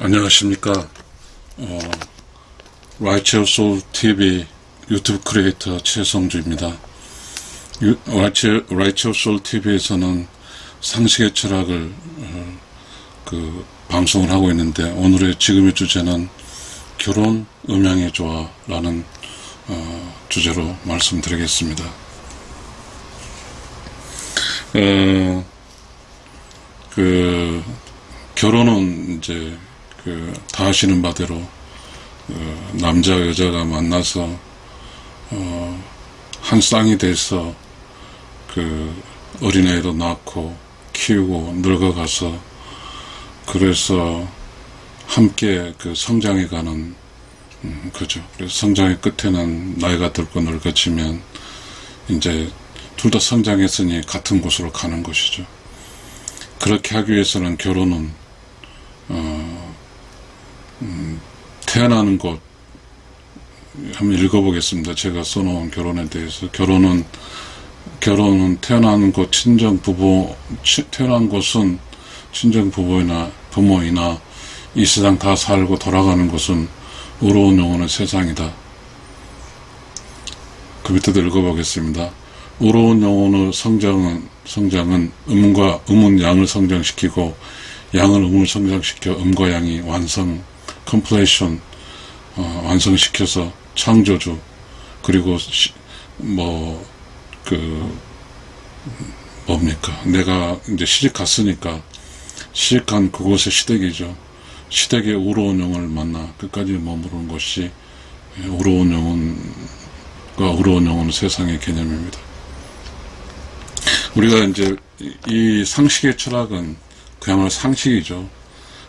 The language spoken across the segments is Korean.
안녕하십니까. Righteous Soul TV 유튜브 크리에이터 최성주입니다. Righteous Soul TV에서는 상식의 철학을 방송을 하고 있는데, 오늘의 지금의 주제는 결혼 음양의 조화라는 주제로 말씀드리겠습니다. 결혼은 이제 다 아시는 바대로 남자 여자가 만나서 한 쌍이 돼서 어린애도 낳고 키우고 늙어가서, 그래서 함께 성장해가는 거죠. 그래서 성장의 끝에는 나이가 들고 늙어지면 이제 둘 다 성장했으니 같은 곳으로 가는 것이죠. 그렇게 하기 위해서는 결혼은 태어나는 곳 한번 읽어보겠습니다. 제가 써놓은 결혼에 대해서. 결혼은 태어나는 곳, 태어난 곳은 친정 부모이나 이 세상 다 살고 돌아가는 곳은 의로운 영혼의 세상이다. 그 밑에도 읽어보겠습니다. 의로운 영혼의 성장은 음은 양을 성장시키고, 양을 음을 성장시켜 음과 양이 completion, 완성시켜서 창조주, 그리고 내가 이제 시집 갔으니까, 시집간 그곳의 시댁이죠. 시댁의 의로운 영혼을 만나 끝까지 머무르는 것이 의로운 영혼의 세상의 개념입니다. 우리가 이제 이 상식의 철학은 그야말로 상식이죠.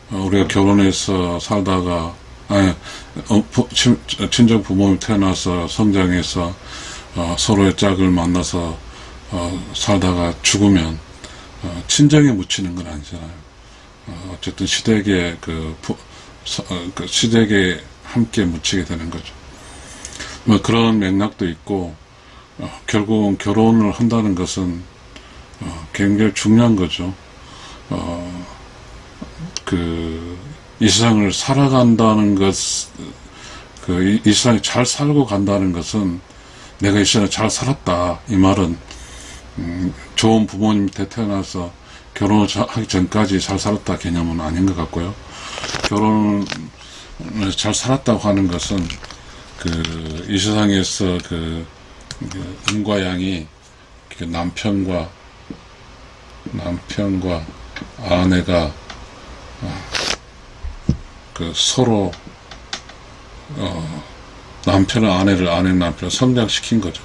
우리가 결혼해서 살다가, 친정 부모님 태어나서 성장해서 서로의 짝을 만나서 살다가 죽으면 친정에 묻히는 건 아니잖아요. 어쨌든 시댁에 시댁에 함께 묻히게 되는 거죠. 그런 맥락도 있고, 결국은 결혼을 한다는 것은 굉장히 중요한 거죠. 이 세상을 살아간다는 것, 이 세상에 잘 살고 간다는 것은, 내가 이 세상에 잘 살았다, 이 말은 좋은 부모님 밑에 태어나서 결혼을 하기 전까지 잘 살았다 개념은 아닌 것 같고요. 결혼을 잘 살았다고 하는 것은 이 세상에서 음과 양이 남편과 아내가 서로 남편은 아내를, 아내는 남편을 성장시킨 거죠.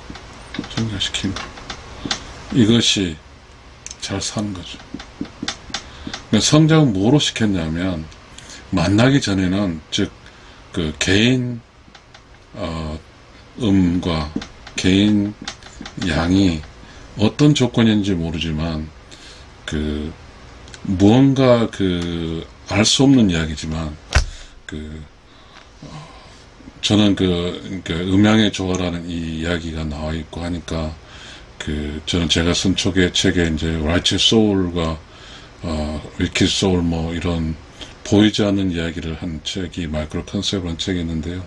성장시킨 거. 이것이 잘 사는 거죠. 성장은 뭐로 시켰냐면, 만나기 전에는, 즉 개인 음과 개인 양이 어떤 조건인지 모르지만, 무언가 알 수 없는 이야기지만, 저는 음양의 조화라는 이 이야기가 나와 있고 하니까, 저는 제가 쓴 책에 이제 Righteous Soul과 Wicked Soul 이런 보이지 않는 이야기를 한 책이 마이크로 컨셉이라는 책이 있는데요.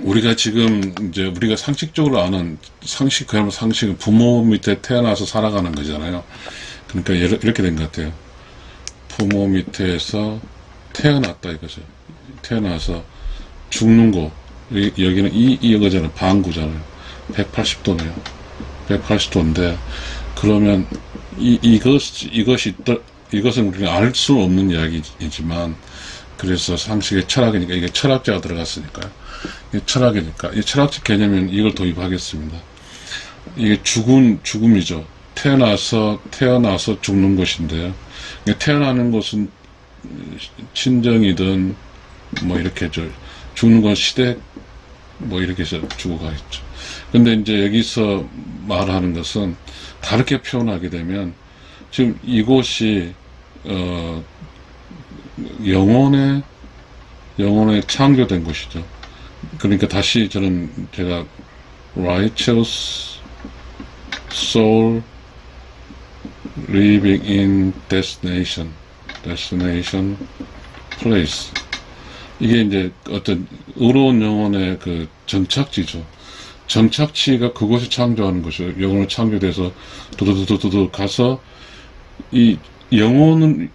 우리가 지금 이제 우리가 상식적으로 아는 그야말로 상식은 부모 밑에 태어나서 살아가는 거잖아요. 그러니까 이렇게 된 것 같아요. 부모 밑에서 태어났다 이거죠. 태어나서 죽는 곳, 여기는 이거잖아요. 방구잖아요. 180도네요. 180도인데, 그러면 이것은 우리가 알 수 없는 이야기이지만, 그래서 상식의 철학이니까, 이게 철학자가 들어갔으니까요. 이게 철학이니까, 이 철학적 개념은 이걸 도입하겠습니다. 이게 죽음이죠. 태어나서 죽는 것인데요. 태어나는 것은 친정이든 이렇게 죽는 건 시댁 이렇게 해서 죽어가겠죠. 근데 이제 여기서 말하는 것은 다르게 표현하게 되면, 지금 이곳이 영혼에 창조된 곳이죠. 그러니까 다시 제가 Righteous Soul Living in Destination, destination, place. 이게 이제 어떤 의로운 영혼의 그 정착지죠. 정착지가 그곳이 창조하는 것이죠. 영혼을 창조돼서 두두두두두 가서 이 영혼은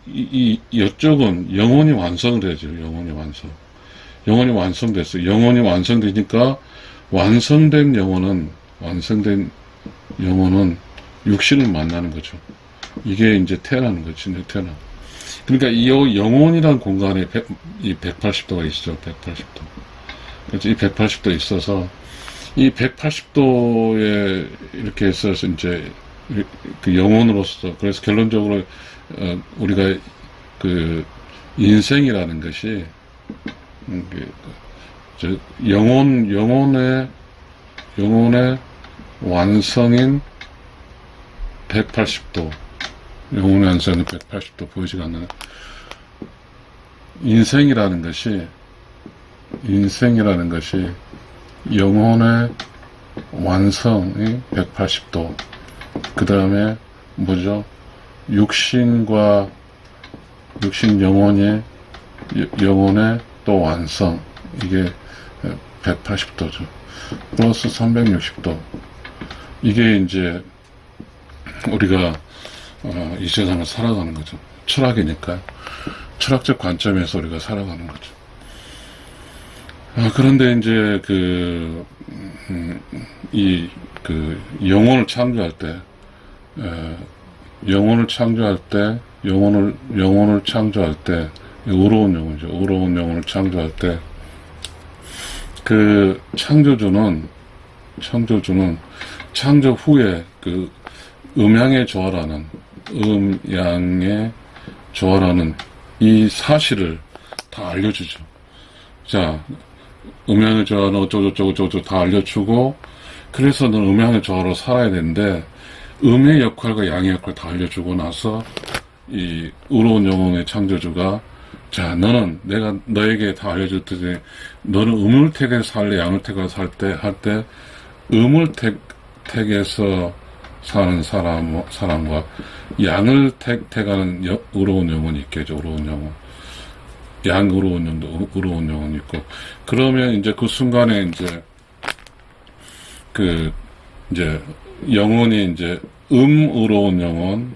이쪽은 영혼이 완성을 해야죠. 영혼이 완성. 영혼이 완성됐어요. 영혼이 완성되니까 완성된 영혼은 육신을 만나는 거죠. 이게 이제 태어나는 거죠. 진짜 태어나. 그러니까 이 영혼이라는 공간에 이 180도가 있죠. 180도. 그래서 이 180도 있어서 이 180도에 이렇게 해서 이제 그 영혼으로서 그래서 결론적으로 우리가 그 인생이라는 것이 영혼의 완성인 180도, 영혼의 완성인 180도 보이지가 않나요? 인생이라는 것이 영혼의 완성이 180도, 그 다음에 뭐죠? 육신 영혼의 또 완성, 이게 180도죠. 플러스 360도. 이게 이제 우리가 이 세상을 살아가는 거죠. 철학이니까요. 철학적 관점에서 우리가 살아가는 거죠. 그런데 이제 영혼을 창조할 때, 영혼을 창조할 때, 의로운 영혼이죠. 의로운 영혼을 창조할 때, 그 창조주는 창조 후에 그 음양의 조화라는 이 사실을 다 알려주죠. 자, 음양의 조화는 어쩌고저쩌고 다 알려주고, 그래서 너는 음양의 조화로 살아야 되는데, 음의 역할과 양의 역할 다 알려주고 나서, 이 의로운 영혼의 창조주가, 자, 너는 내가 너에게 다 알려줬더니, 너는 음을 택해서 살래, 양을 택해서 할 때, 음을 택해서 사는 사람과 양을 택하는 의로운 영혼이 있겠죠. 의로운 영혼. 의로운 영혼이 있고. 그러면 이제 그 순간에 이제 영혼이 이제 의로운 영혼,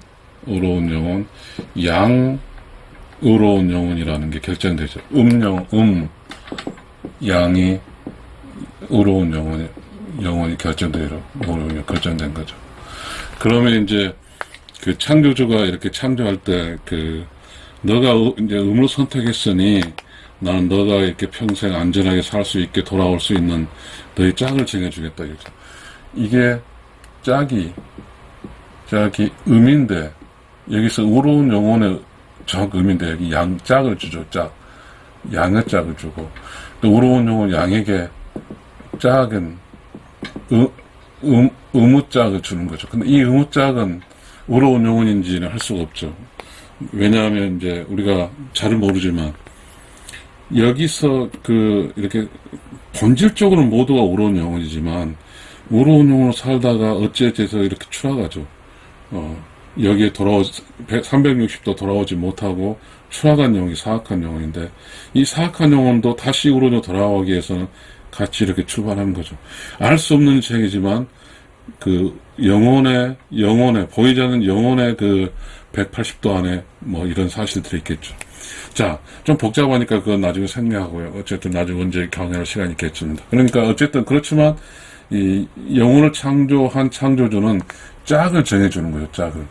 양 의로운 영혼이라는 게 결정되죠. 양이 의로운 영혼이 결정된 거죠. 그러면 이제 그 창조주가 이렇게 창조할 때 너가 이제 음을 선택했으니 나는 너가 이렇게 평생 안전하게 살 수 있게 돌아올 수 있는 너의 짝을 정해주겠다. 이게 짝이 음인데 여기서 의로운 영혼의 적음인데 여기 양짝을 주죠. 양의 짝을 주고 또 의로운 영혼 양에게 짝은 의무짝을 주는 거죠. 근데 이 의무짝은 의로운 영혼인지는 할 수가 없죠. 왜냐하면 이제 우리가 잘 모르지만 여기서 이렇게 본질적으로는 모두가 의로운 영혼이지만 의로운 영혼으로 살다가 어찌어찌해서 이렇게 추락하죠. 여기에 360도 돌아오지 못하고 추락한 영혼이 사악한 영혼인데 이 사악한 영혼도 다시 의로운으로 돌아오기 위해서는 같이 이렇게 출발하는 거죠. 알 수 없는 책이지만 영혼의 보이지 않는 영혼의 180도 안에 뭐 이런 사실들이 있겠죠. 자, 좀 복잡하니까 그건 나중에 생략하고요. 어쨌든 나중에 언제 강의할 시간이 있겠습니다. 그러니까 어쨌든 그렇지만 이 영혼을 창조한 창조주는 짝을 정해주는 거예요. 짝을.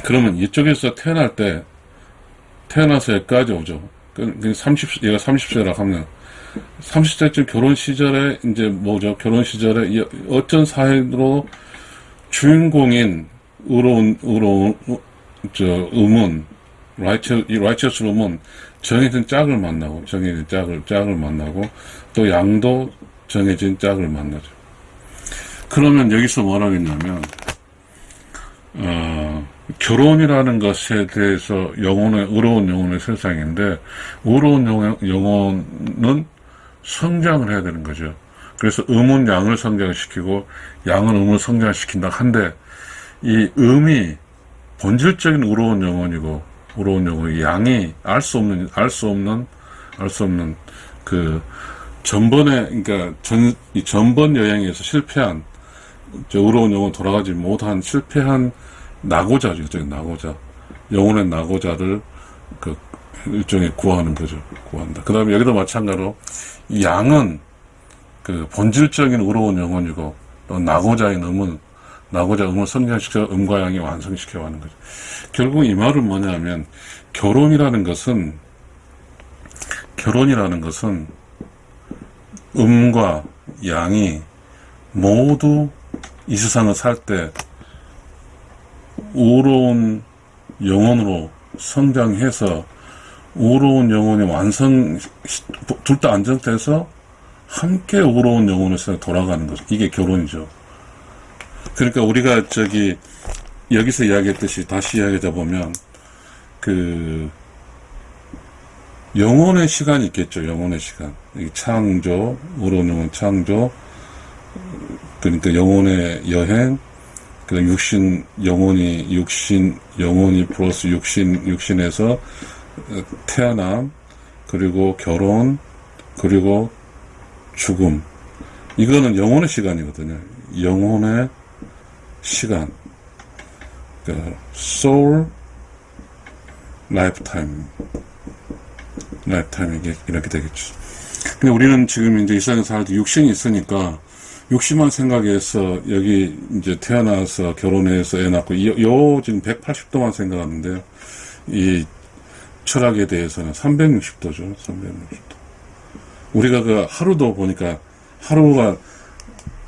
그러면 이쪽에서 태어나서 여기까지 오죠. 얘가 30세라 하면 30세쯤 결혼 시절에 이제 뭐죠? 결혼 시절에 어떤 사회로 주인공인 righteous 음은 정해진 짝을 만나고 또 양도 정해진 짝을 만나죠. 그러면 여기서 뭘 하겠냐면 결혼이라는 것에 대해서 의로운 영혼의 세상인데 의로운 영혼은 성장을 해야 되는 거죠. 그래서 음은 양을 성장시키고 양은 음을 성장시킨다 한데 이 음이 본질적인 의로운 영혼이고 우러운 영혼, 양이 알 수 없는 그 전번에, 그러니까 이 전번 여행에서 실패한, 우러운 영혼 돌아가지 못한 실패한 낙오자죠. 낙오자. 영혼의 낙오자를 그 일종의 구하는 거죠. 구한다. 그 다음에 여기도 마찬가지로 이 양은 그 본질적인 우러운 영혼이고 또 낙오자의 음을 성장시켜 음과 양이 완성시켜 가는 거죠. 결국 이 말은 뭐냐면 결혼이라는 것은 음과 양이 모두 이 세상을 살 때 우러운 영혼으로 성장해서 우러운 영혼이 둘 다 안정돼서 함께 우러운 영혼에서 돌아가는 거죠. 이게 결혼이죠. 그러니까 우리가 여기서 이야기했듯이 다시 이야기하다 보면 영혼의 시간이 있겠죠. 영혼의 시간. 창조, 우러운 영혼 창조, 그러니까 영혼의 여행, 그 영혼이 플러스 육신에서 태어남, 그리고 결혼, 그리고 죽음. 이거는 영혼의 시간이거든요. 영혼의 시간. 그러니까 soul lifetime 이게 이렇게 되겠죠. 근데 우리는 지금 이제 이 세상에 살 때 육신이 있으니까 육신만 생각해서 여기 이제 태어나서 결혼해서 애 낳고 지금 180도만 생각하는데요. 이 철학에 대해서는 360도죠. 360도. 우리가 그 하루도 보니까 하루가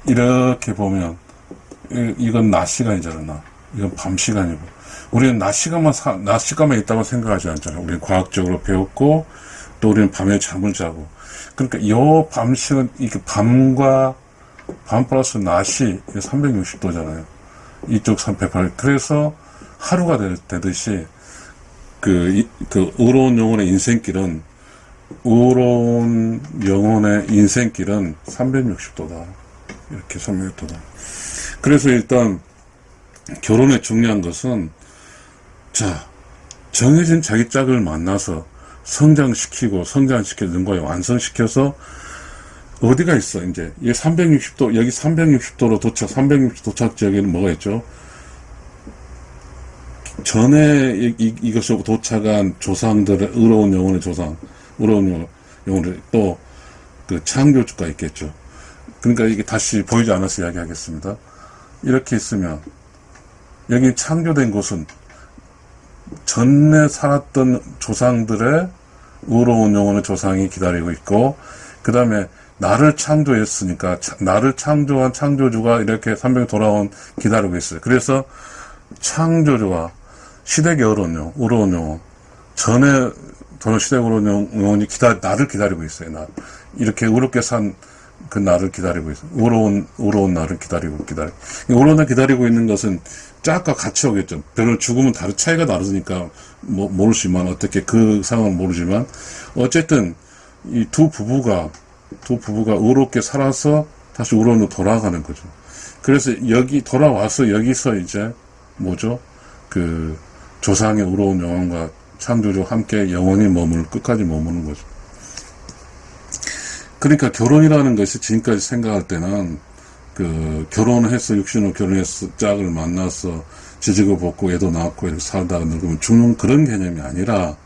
이렇게 보면 이건 낮 시간이잖아. 이건 밤 시간이고. 우리는 낮 시간만 있다고 생각하지 않잖아요. 우리는 과학적으로 배웠고 또 우리는 밤에 잠을 자고. 그러니까 이 밤 시간 이게 밤 플러스 낮이 360도잖아요. 이쪽 380. 그래서 하루가 되듯이 우러운 영혼의 인생길은 360도다. 이렇게 360도다. 그래서 일단 결혼의 중요한 것은 정해진 자기 짝을 만나서 성장시켜 능과에 완성시켜서 어디가 있어, 이제. 이게 360도, 여기 360도로 360도 도착 지역에는 뭐가 있죠? 전에 이것으로 도착한 조상들의 의로운 영혼의 의로운 영혼의 또 그 창조주가 있겠죠. 그러니까 이게 다시 보이지 않아서 이야기하겠습니다. 이렇게 있으면, 여기 창조된 곳은 전에 살았던 조상들의 의로운 영혼의 조상이 기다리고 있고, 그 다음에 나를 창조했으니까 나를 창조한 창조주가 이렇게 300년 돌아온 기다리고 있어요. 그래서 창조주와 시댁의 의로운 영혼 전에 돌아온 시댁의 의로운 영혼이 나를 기다리고 있어요. 이렇게 의롭게 산 그 나를 기다리고 있어요. 의로운 나를 기다리고 의로운 날 기다리고 있는 것은 짝과 같이 오겠죠. 별로 죽으면 차이가 다르니까 모르지만 어떻게 그 상황은 모르지만 어쨌든 이 두 부부가 의롭게 살아서 다시 의로운으로 돌아가는 거죠. 그래서 여기 돌아와서 여기서 이제 그 조상의 의로운 영혼과 창조주와 함께 영원히 끝까지 머무는 거죠. 그러니까 결혼이라는 것이 지금까지 생각할 때는 육신으로 결혼해서 짝을 만나서 지지고 볶고 애도 낳고 이렇게 살다가 늙으면 죽는 그런 개념이 아니라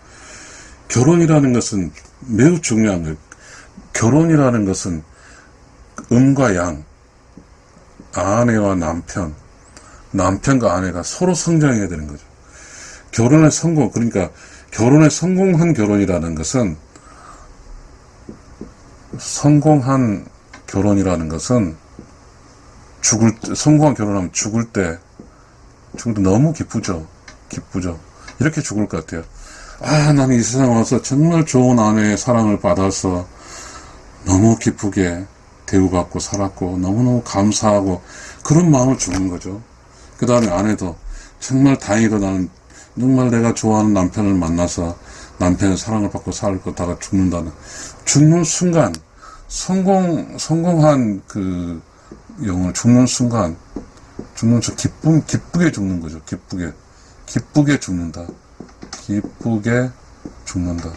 결혼이라는 것은 매우 중요한 거예요. 결혼이라는 것은 음과 양, 아내와 남편과 아내가 서로 성장해야 되는 거죠. 결혼에 성공한 결혼이라는 것은 성공한 결혼하면 죽을 때 너무 기쁘죠. 이렇게 죽을 것 같아요. 나는 이 세상 와서 정말 좋은 아내의 사랑을 받아서 너무 기쁘게 대우받고 살았고 너무너무 감사하고 그런 마음을 주는 거죠. 그 다음에 아내도 정말 다행히도 나는 정말 내가 좋아하는 남편을 만나서 남편의 사랑을 받고 살 거다가 죽는 순간 성공한 그 영혼을 죽는 순간 기쁘게 죽는 거죠. 기쁘게 죽는다. 기쁘게 죽는다.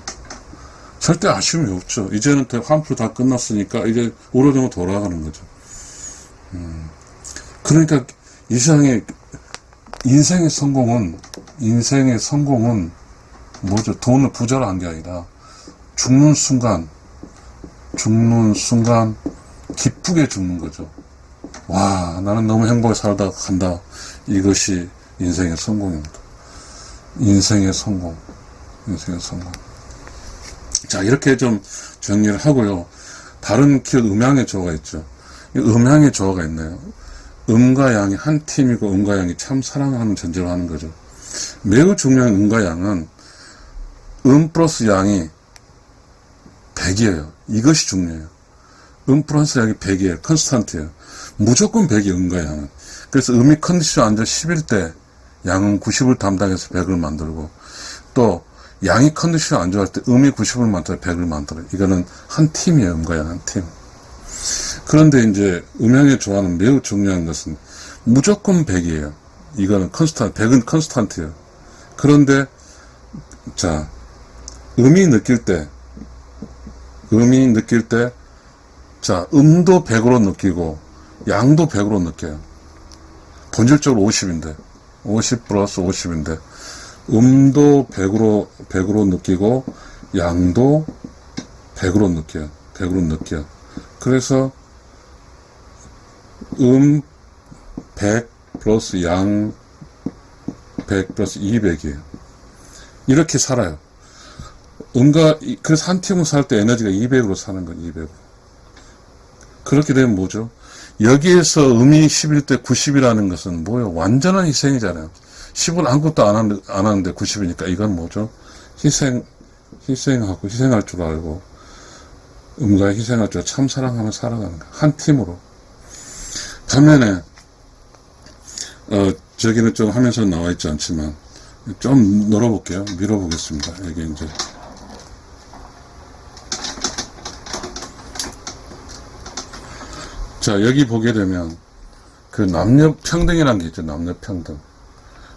절대 아쉬움이 없죠. 이제는 환불 다 끝났으니까 이제 오르정으로 돌아가는 거죠. 그러니까 이 세상에 인생의 성공은 뭐죠? 돈을 부자로 한 게 아니라 죽는 순간 기쁘게 죽는 거죠. 와, 나는 너무 행복하게 살다 간다. 이것이 인생의 성공입니다. 인생의 성공. 자, 이렇게 좀 정리를 하고요. 다른 키워드 음양의 조화가 있죠. 이 음양의 조화가 있네요. 음과 양이 한 팀이고 음과 양이 참 사랑하는 전제로 하는 거죠. 매우 중요한 음과 양은 플러스 양이 100이에요. 이것이 중요해요. 플러스 양이 100이에요. 컨스탄트예요. 무조건 100이 음과 양은. 그래서 음이 컨디션 안좋아 10일 때 양은 90을 담당해서 100을 만들고, 또 양이 컨디션 안 좋아할 때 음이 90을 만들어 100을 만들어요. 이거는 한 팀이에요. 음과 양 한 팀. 그런데 이제 음양의 조화는 매우 중요한 것은 무조건 100이에요. 이거는 100은 컨스탄트예요. 그런데 자, 음이 느낄 때 자, 음도 100으로 느끼고 양도 100으로 느껴요. 본질적으로 50인데 50 플러스 50인데 음도 100으로 느끼고 양도 100으로 느껴요. 그래서 100 플러스 양 100 플러스 200이에요. 이렇게 살아요. 그래서 한 팀을 살 때 에너지가 200으로 사는 거예요. 200으로. 그렇게 되면 뭐죠? 여기에서 음이 10일 때 90이라는 것은 뭐예요? 완전한 희생이잖아요. 10을 아무것도 안 하는데 90이니까 이건 뭐죠? 희생할 줄 알고, 음과 희생할 줄 알고 참 사랑하며 살아가는 거예요. 한 팀으로. 반면에, 저기는 좀 화면에서 나와 있지 않지만, 좀 밀어보겠습니다. 여기 이제. 자, 여기 보게 되면, 그 남녀평등이라는 게 있죠.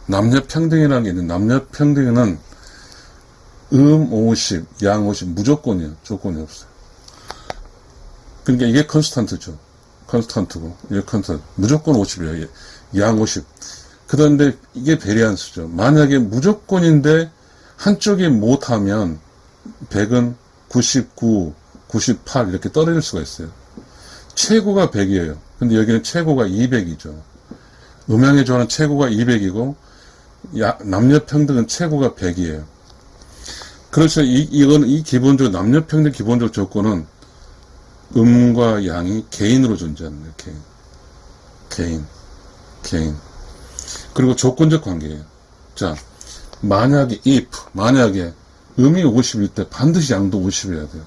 남녀평등이라는 게 있는데, 남녀평등은 50, 양 50, 무조건이에요. 조건이 없어요. 그러니까 이게 컨스탄트죠. 컨스탄트고, 이게 컨스탄트. 무조건 50이에요. 양 50. 그런데 이게 베리안스죠. 만약에 무조건인데, 한쪽이 못하면, 100은 99, 98 이렇게 떨어질 수가 있어요. 최고가 100이에요. 근데 여기는 최고가 200이죠. 음양의 조화는 최고가 200이고, 남녀평등은 최고가 100이에요. 그래서 이 기본적으로, 남녀평등 기본적 조건은 음과 양이 개인으로 존재하는 거예요. 개인. 그리고 조건적 관계예요. 자, 만약에 음이 50일 때 반드시 양도 50이어야 돼요.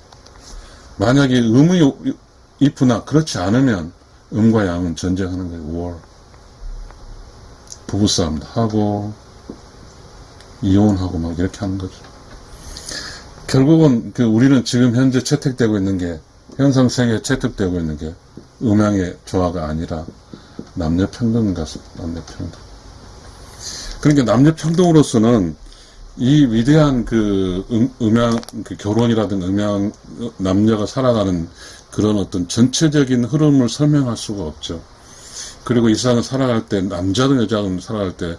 만약에 음이 if나 그렇지 않으면 음과 양은 전쟁하는 거예요. war. 부부싸움도 하고 이혼하고 막 이렇게 하는 거죠. 결국은 우리는 지금 현재 채택되고 있는 게, 현상 세계에 채택되고 있는 게 음양의 조화가 아니라 남녀평등 같습니다. 남녀평등. 그러니까 남녀평등으로서는 이 위대한 음양, 결혼이라든 남녀가 살아가는 그런 어떤 전체적인 흐름을 설명할 수가 없죠. 그리고 이 세상을 살아갈 때, 남자든 여자든 살아갈 때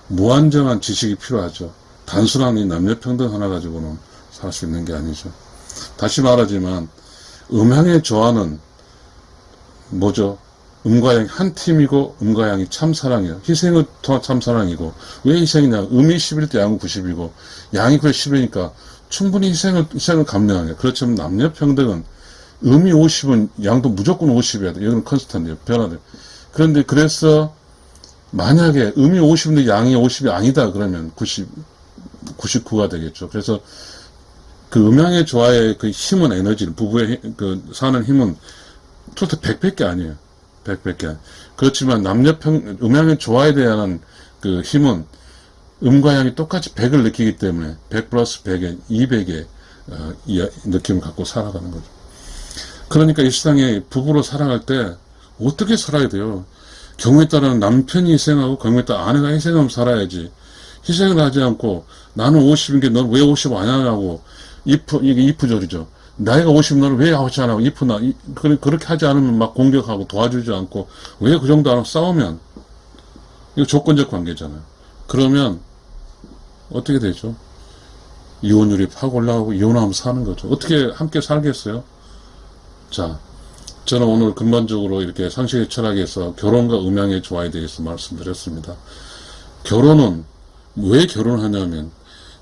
무한정한 지식이 필요하죠. 단순한 이 남녀평등 하나 가지고는 살 수 있는 게 아니죠. 다시 말하지만 음양의 조화는 뭐죠? 음과 양이 한 팀이고 음과 양이 참 사랑이에요. 희생은 참 사랑이고, 왜 희생이냐? 음이 10일 때 양은 90이고 양이 10이니까 충분히 희생을 감내하네요. 그렇지만 남녀평등은 음이 50은 양도 무조건 50이어야 돼요. 이건 컨스탄트예요. 변화돼요. 그래서 만약에 음이 50인데 양이 50이 아니다 그러면 99가 되겠죠. 그래서 그 음양의 조화의 그 힘은, 에너지는, 부부의 사는 힘은 토탈 100밖에 아니에요. 100밖에 아니에요. 그렇지만 음양의 조화에 대한 그 힘은 음과 양이 똑같이 100을 느끼기 때문에 100 플러스 100에 200의 느낌을 갖고 살아가는 거죠. 그러니까 이 세상에 부부로 살아갈 때 어떻게 살아야 돼요? 경우에 따라는 남편이 희생하고 경우에 따라 아내가 희생하면 살아야지. 희생을 하지 않고 나는 50인데 넌 왜 50 안 하냐고 이게 이프절이죠. 나이가 50 너는 왜 50 안 하고 이프나 그렇게 하지 않으면 막 공격하고 도와주지 않고 왜 그 정도 안 하고 싸우면 이거 조건적 관계잖아요. 그러면 어떻게 되죠? 이혼율이 확 올라가고 이혼하면서 사는 거죠. 어떻게 함께 살겠어요? 자, 저는 오늘 근본적으로 이렇게 상식의 철학에서 결혼과 음양의 조화에 대해서 말씀드렸습니다. 결혼은 왜 결혼하냐면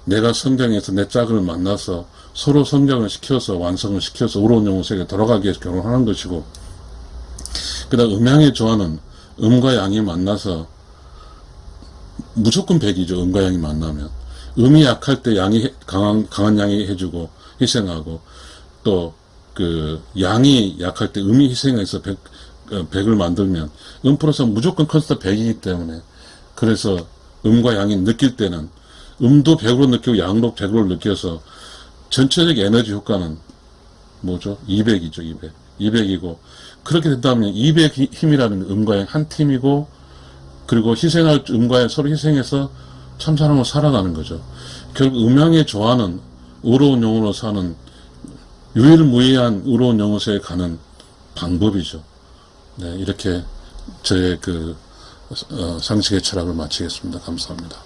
내가 성장해서 내 짝을 만나서 서로 성장을 시켜서 완성을 시켜서 의로운 영혼 세계에 돌아가기 위해서 결혼하는 것이고, 그 다음 음양의 조화는 음과 양이 만나서 무조건 100이죠. 음과 양이 만나면 음이 약할 때 양이 강한 양이 해주고 희생하고, 또 그 양이 약할 때 음이 희생해서 100을 만들면 음 플러스 무조건 컨스터 100이기 때문에, 그래서 음과 양이 느낄 때는 음도 100으로 느끼고 양도 100으로 느껴서 전체적 에너지 효과는 뭐죠? 200이죠. 200이고, 그렇게 된다면 200 힘이라는 음과 양 한 팀이고, 그리고 희생할 음과 양 서로 희생해서 참 사람으로 살아가는 거죠. 결국 음양의 조화는 의로운 영혼으로 사는 유일무이한 의로운 영혼세에 가는 방법이죠. 네, 이렇게 저의 상식의 철학을 마치겠습니다. 감사합니다.